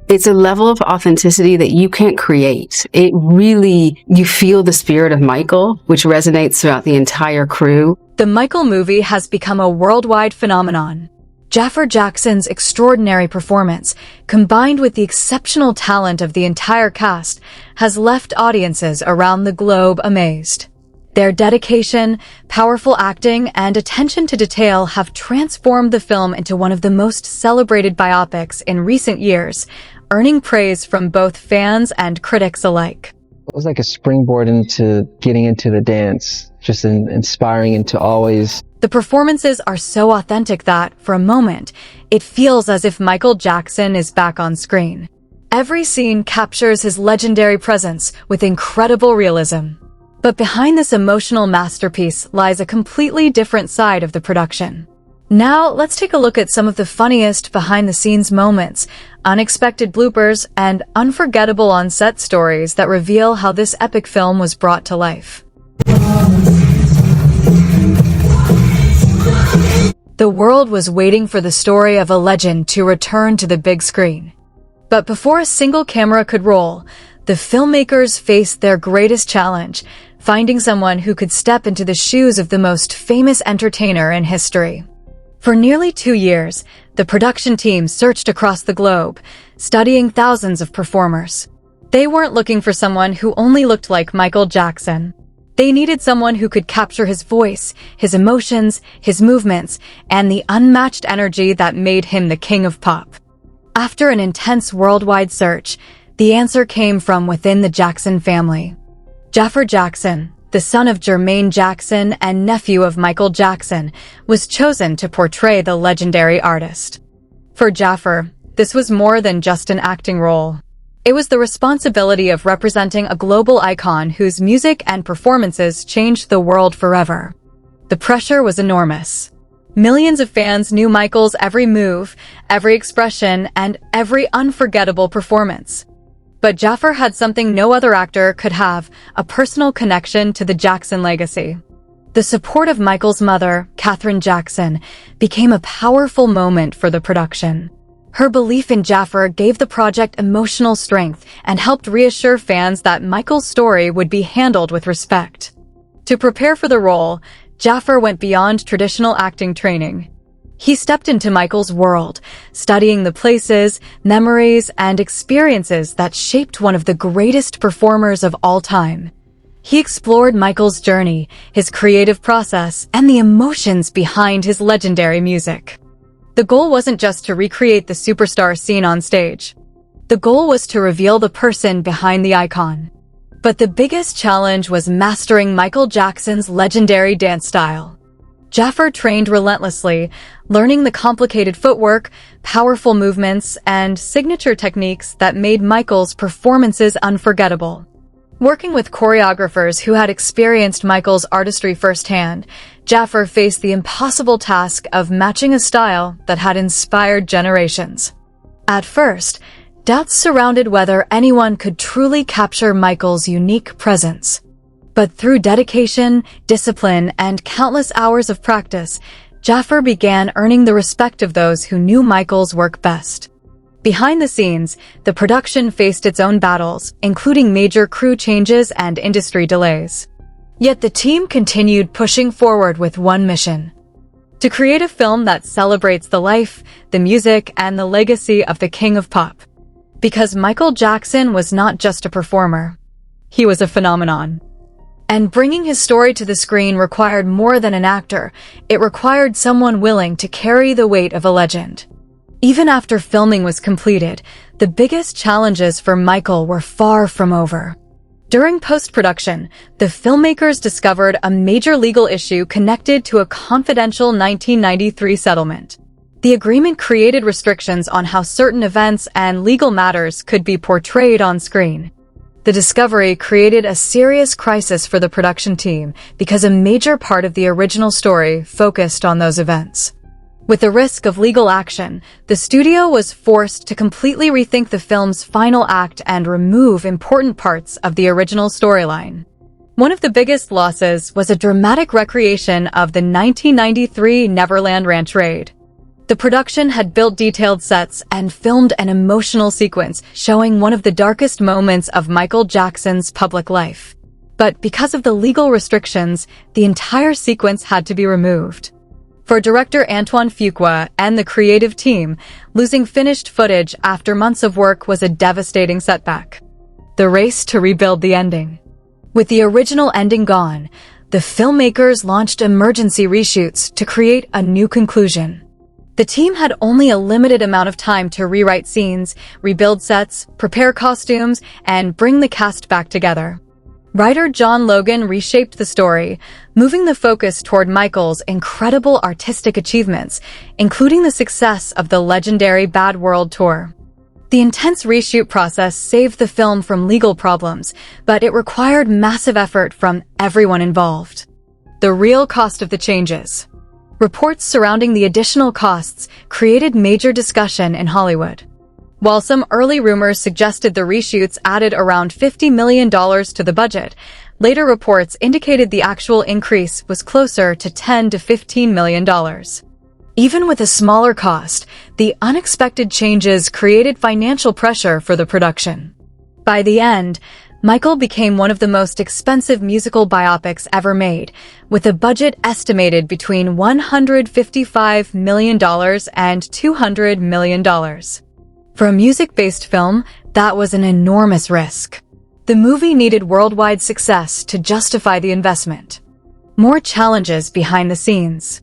It's a level of authenticity that you can't create. It really, you feel the spirit of Michael, which resonates throughout the entire crew. The Michael movie has become a worldwide phenomenon. Jaafar Jackson's extraordinary performance, combined with the exceptional talent of the entire cast, has left audiences around the globe amazed. Their dedication, powerful acting, and attention to detail have transformed the film into one of the most celebrated biopics in recent years, earning praise from both fans and critics alike. It was like a springboard into getting into the dance, just inspiring and to always... The performances are so authentic that, for a moment, it feels as if Michael Jackson is back on screen. Every scene captures his legendary presence with incredible realism. But behind this emotional masterpiece lies a completely different side of the production. Now, let's take a look at some of the funniest behind-the-scenes moments, unexpected bloopers, and unforgettable on-set stories that reveal how this epic film was brought to life. The world was waiting for the story of a legend to return to the big screen. But before a single camera could roll, the filmmakers faced their greatest challenge, finding someone who could step into the shoes of the most famous entertainer in history. For nearly 2 years, the production team searched across the globe, studying thousands of performers. They weren't looking for someone who only looked like Michael Jackson. They needed someone who could capture his voice, his emotions, his movements, and the unmatched energy that made him the king of pop. After an intense worldwide search, the answer came from within the Jackson family. Jaafar Jackson, the son of Jermaine Jackson and nephew of Michael Jackson, was chosen to portray the legendary artist. For Jaafar, this was more than just an acting role. It was the responsibility of representing a global icon whose music and performances changed the world forever. The pressure was enormous. Millions of fans knew Michael's every move, every expression, and every unforgettable performance. But Jaafar had something no other actor could have, a personal connection to the Jackson legacy. The support of Michael's mother, Katherine Jackson, became a powerful moment for the production. Her belief in Jaafar gave the project emotional strength and helped reassure fans that Michael's story would be handled with respect. To prepare for the role, Jaafar went beyond traditional acting training. He stepped into Michael's world, studying the places, memories, and experiences that shaped one of the greatest performers of all time. He explored Michael's journey, his creative process, and the emotions behind his legendary music. The goal wasn't just to recreate the superstar scene on stage. The goal was to reveal the person behind the icon. But the biggest challenge was mastering Michael Jackson's legendary dance style. Jaafar trained relentlessly, learning the complicated footwork, powerful movements, and signature techniques that made Michael's performances unforgettable. Working with choreographers who had experienced Michael's artistry firsthand, Jaafar faced the impossible task of matching a style that had inspired generations. At first, doubts surrounded whether anyone could truly capture Michael's unique presence. But through dedication, discipline, and countless hours of practice, Jaafar began earning the respect of those who knew Michael's work best. Behind the scenes, the production faced its own battles, including major crew changes and industry delays. Yet the team continued pushing forward with one mission: to create a film that celebrates the life, the music, and the legacy of the King of Pop. Because Michael Jackson was not just a performer. He was a phenomenon. And bringing his story to the screen required more than an actor. It required someone willing to carry the weight of a legend. Even after filming was completed, the biggest challenges for Michael were far from over. During post-production, the filmmakers discovered a major legal issue connected to a confidential 1993 settlement. The agreement created restrictions on how certain events and legal matters could be portrayed on screen. The discovery created a serious crisis for the production team because a major part of the original story focused on those events. With the risk of legal action, the studio was forced to completely rethink the film's final act and remove important parts of the original storyline. One of the biggest losses was a dramatic recreation of the 1993 Neverland ranch raid. The production had built detailed sets and filmed an emotional sequence showing one of the darkest moments of Michael Jackson's public life. But because of the legal restrictions, the entire sequence had to be removed. For director Antoine Fuqua and the creative team, losing finished footage after months of work was a devastating setback. The race to rebuild the ending. With the original ending gone, the filmmakers launched emergency reshoots to create a new conclusion. The team had only a limited amount of time to rewrite scenes, rebuild sets, prepare costumes, and bring the cast back together. Writer John Logan reshaped the story, moving the focus toward Michael's incredible artistic achievements, including the success of the legendary Bad World Tour. The intense reshoot process saved the film from legal problems, but it required massive effort from everyone involved. The real cost of the changes. Reports surrounding the additional costs created major discussion in Hollywood. While some early rumors suggested the reshoots added around $50 million to the budget, later reports indicated the actual increase was closer to $10 to $15 million. Even with a smaller cost, the unexpected changes created financial pressure for the production. By the end, Michael became one of the most expensive musical biopics ever made, with a budget estimated between $155 million and $200 million. For a music-based film, that was an enormous risk. The movie needed worldwide success to justify the investment. More challenges behind the scenes.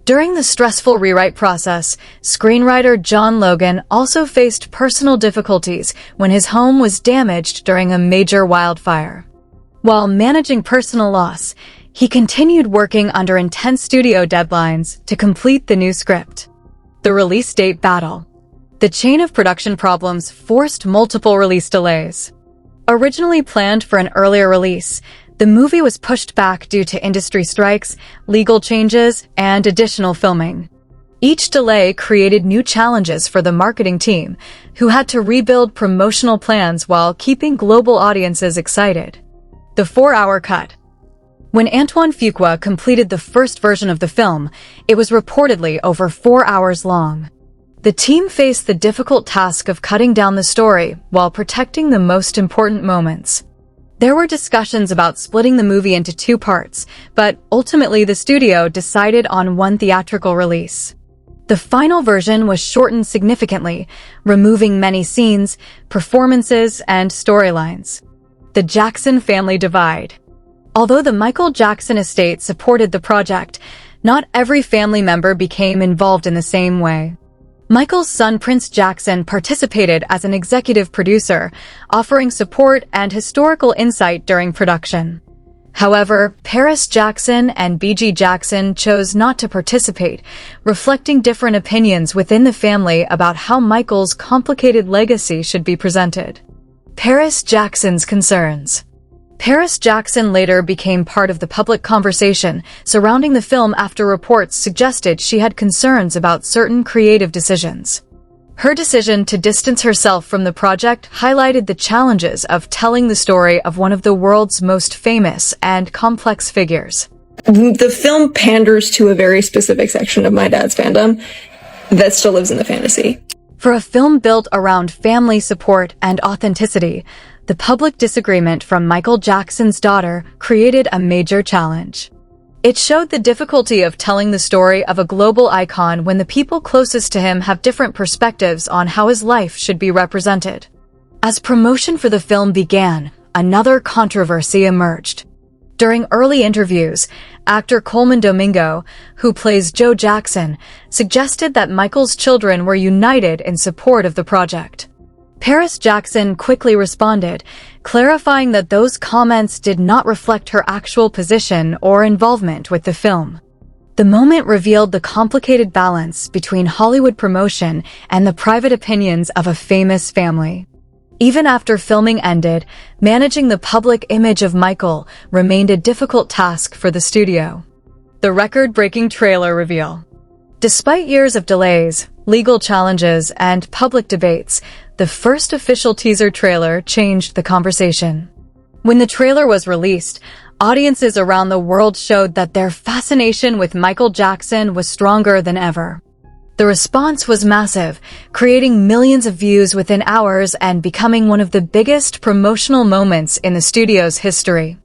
During the stressful rewrite process, screenwriter John Logan also faced personal difficulties when his home was damaged during a major wildfire. While managing personal loss, he continued working under intense studio deadlines to complete the new script. The release date battle. The chain of production problems forced multiple release delays. Originally planned for an earlier release, the movie was pushed back due to industry strikes, legal changes, and additional filming. Each delay created new challenges for the marketing team, who had to rebuild promotional plans while keeping global audiences excited. The 4-hour cut. When Antoine Fuqua completed the first version of the film, it was reportedly over 4 hours long. The team faced the difficult task of cutting down the story while protecting the most important moments. There were discussions about splitting the movie into 2 parts, but ultimately the studio decided on one theatrical release. The final version was shortened significantly, removing many scenes, performances, and storylines. The Jackson family divide. Although the Michael Jackson estate supported the project, not every family member became involved in the same way. Michael's son Prince Jackson participated as an executive producer, offering support and historical insight during production. However, Paris Jackson and Bigi Jackson chose not to participate, reflecting different opinions within the family about how Michael's complicated legacy should be presented. Paris Jackson's concerns. Paris Jackson later became part of the public conversation surrounding the film after reports suggested she had concerns about certain creative decisions. Her decision to distance herself from the project highlighted the challenges of telling the story of one of the world's most famous and complex figures. The film panders to a very specific section of my dad's fandom that still lives in the fantasy. For a film built around family support and authenticity, the public disagreement from Michael Jackson's daughter created a major challenge. It showed the difficulty of telling the story of a global icon when the people closest to him have different perspectives on how his life should be represented. As promotion for the film began, another controversy emerged. During early interviews, actor Coleman Domingo, who plays Joe Jackson, suggested that Michael's children were united in support of the project. Paris Jackson quickly responded, clarifying that those comments did not reflect her actual position or involvement with the film. The moment revealed the complicated balance between Hollywood promotion and the private opinions of a famous family. Even after filming ended, managing the public image of Michael remained a difficult task for the studio. The record-breaking trailer reveal. Despite years of delays, legal challenges, and public debates, the first official teaser trailer changed the conversation. When the trailer was released, audiences around the world showed that their fascination with Michael Jackson was stronger than ever. The response was massive, creating millions of views within hours and becoming one of the biggest promotional moments in the studio's history.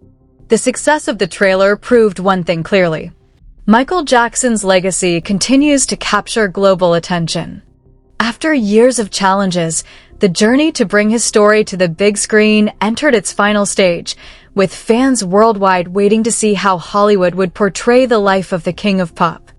The success of the trailer proved one thing clearly. Michael Jackson's legacy continues to capture global attention. After years of challenges, the journey to bring his story to the big screen entered its final stage, with fans worldwide waiting to see how Hollywood would portray the life of the King of Pop.